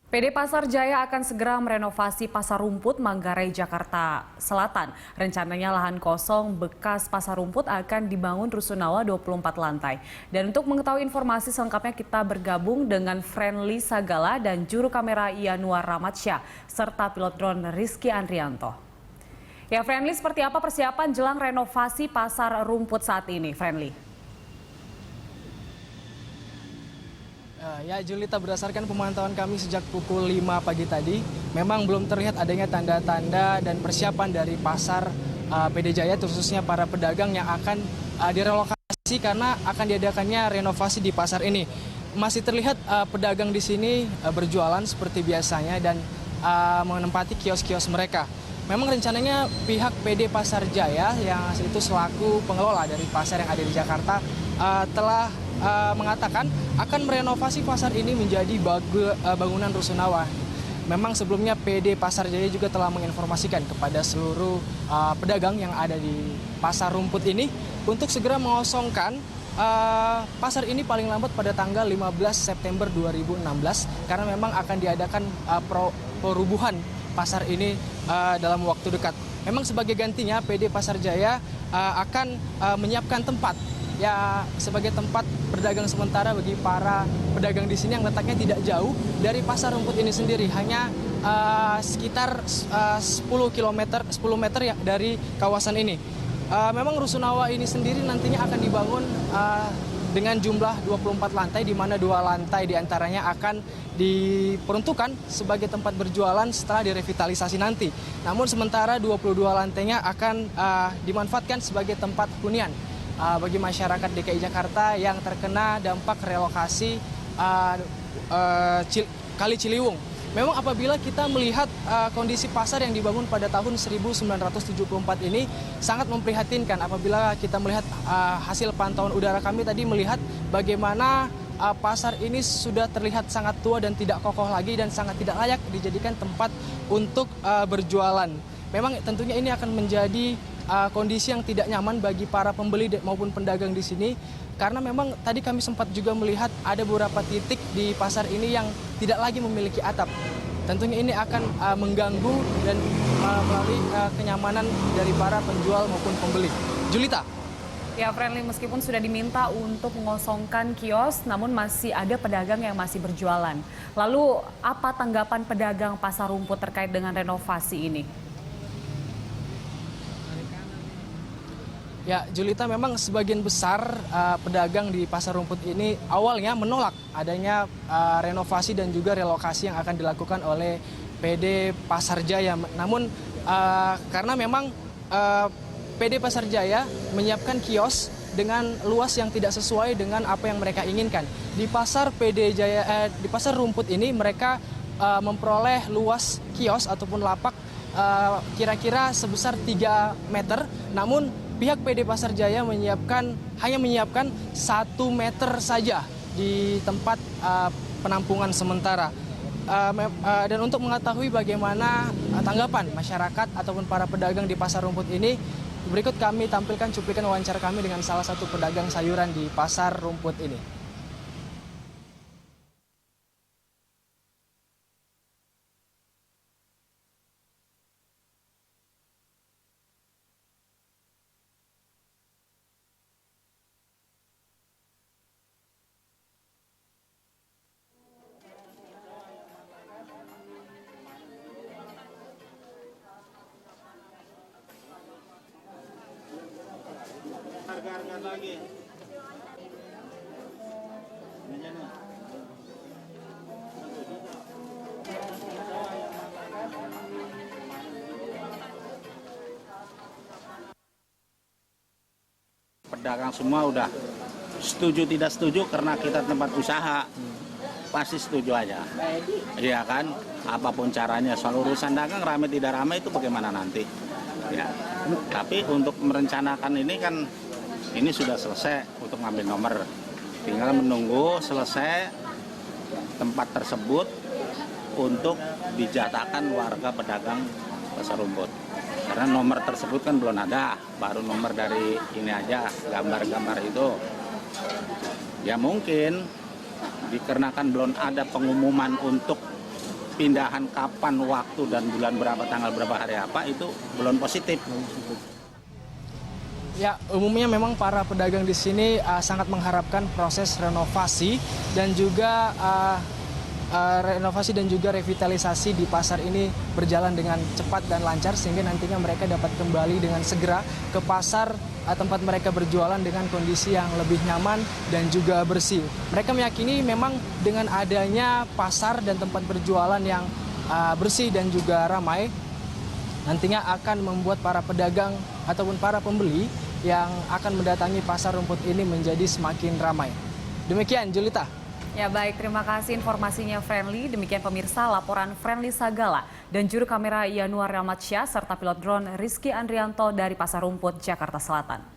PD Pasar Jaya akan segera merenovasi Pasar Rumput Manggarai, Jakarta Selatan. Rencananya lahan kosong bekas Pasar Rumput akan dibangun rusunawa 24 lantai. Dan untuk mengetahui informasi selengkapnya kita bergabung dengan Friendly Sagala dan juru kamera Yanuar Ramadsyah serta pilot drone Rizky Andrianto. Ya Friendly, seperti apa persiapan jelang renovasi Pasar Rumput saat ini, Friendly? Ya Julita, berdasarkan pemantauan kami sejak pukul 5 pagi tadi, memang belum terlihat adanya tanda-tanda dan persiapan dari pasar PD Jaya, khususnya para pedagang yang akan direlokasi karena akan diadakannya renovasi di pasar ini. Masih terlihat pedagang di sini berjualan seperti biasanya dan menempati kios-kios mereka. Memang rencananya pihak PD Pasar Jaya yang itu selaku pengelola dari pasar yang ada di Jakarta telah mengatakan akan merenovasi pasar ini menjadi bangunan rusunawa. Memang sebelumnya PD Pasar Jaya juga telah menginformasikan kepada seluruh pedagang yang ada di Pasar Rumput ini untuk segera mengosongkan pasar ini paling lambat pada tanggal 15 September 2016 karena memang akan diadakan perubuhan pasar ini dalam waktu dekat. Memang sebagai gantinya PD Pasar Jaya akan menyiapkan tempat ya sebagai tempat berdagang sementara bagi para pedagang di sini yang letaknya tidak jauh dari Pasar Rumput ini sendiri, hanya sekitar 10 meter ya dari kawasan ini. Memang rusunawa ini sendiri nantinya akan dibangun dengan jumlah 24 lantai, di mana 2 lantai diantaranya akan diperuntukkan sebagai tempat berjualan setelah direvitalisasi nanti. Namun sementara 22 lantainya akan dimanfaatkan sebagai tempat hunian bagi masyarakat DKI Jakarta yang terkena dampak relokasi Kali Ciliwung. Memang apabila kita melihat kondisi pasar yang dibangun pada tahun 1974 ini sangat memprihatinkan. Apabila kita melihat hasil pantauan udara kami tadi melihat bagaimana pasar ini sudah terlihat sangat tua dan tidak kokoh lagi dan sangat tidak layak dijadikan tempat untuk berjualan. Memang tentunya ini akan menjadi kondisi yang tidak nyaman bagi para pembeli maupun pedagang di sini karena memang tadi kami sempat juga melihat ada beberapa titik di pasar ini yang tidak lagi memiliki atap. Tentunya ini akan mengganggu dan melalui kenyamanan dari para penjual maupun pembeli. Julita. Ya Friendly, meskipun sudah diminta untuk mengosongkan kios, namun masih ada pedagang yang masih berjualan. Lalu apa tanggapan pedagang Pasar Rumput terkait dengan renovasi ini? Ya, Julita, memang sebagian besar pedagang di Pasar Rumput ini awalnya menolak adanya renovasi dan juga relokasi yang akan dilakukan oleh PD Pasar Jaya. Namun karena memang PD Pasar Jaya menyiapkan kios dengan luas yang tidak sesuai dengan apa yang mereka inginkan. Di Pasar di Pasar Rumput ini mereka memperoleh luas kios ataupun lapak kira-kira sebesar 3 meter, namun pihak PD Pasar Jaya hanya menyiapkan 1 meter saja di tempat penampungan sementara. Dan untuk mengetahui bagaimana tanggapan masyarakat ataupun para pedagang di Pasar Rumput ini, berikut kami tampilkan cuplikan wawancara kami dengan salah satu pedagang sayuran di Pasar Rumput ini. Harga-harga lagi. Pedagang semua udah setuju tidak setuju karena kita tempat usaha. Pasti setuju aja. Iya kan? Apapun caranya, soal urusan dagang ramai tidak ramai itu bagaimana nanti. Ya. Tapi untuk merencanakan ini kan ini sudah selesai untuk ngambil nomor. Tinggal menunggu selesai tempat tersebut untuk dijatakan warga pedagang Pasar Rumput. Karena nomor tersebut kan belum ada, baru nomor dari ini aja, gambar-gambar itu. Ya mungkin dikarenakan belum ada pengumuman untuk pindahan kapan, waktu, dan bulan berapa, tanggal berapa, hari apa, itu belum positif. Ya, umumnya memang para pedagang di sini sangat mengharapkan proses renovasi dan juga revitalisasi di pasar ini berjalan dengan cepat dan lancar sehingga nantinya mereka dapat kembali dengan segera ke pasar tempat mereka berjualan dengan kondisi yang lebih nyaman dan juga bersih. Mereka meyakini memang dengan adanya pasar dan tempat berjualan yang bersih dan juga ramai nantinya akan membuat para pedagang ataupun para pembeli yang akan mendatangi pasar rumput ini menjadi semakin ramai. Demikian, Julita. Ya baik, terima kasih informasinya Friendly. Demikian pemirsa laporan Friendly Sagala dan juru kamera Yanuar Rahmatsyah serta pilot drone Rizky Andrianto dari Pasar Rumput, Jakarta Selatan.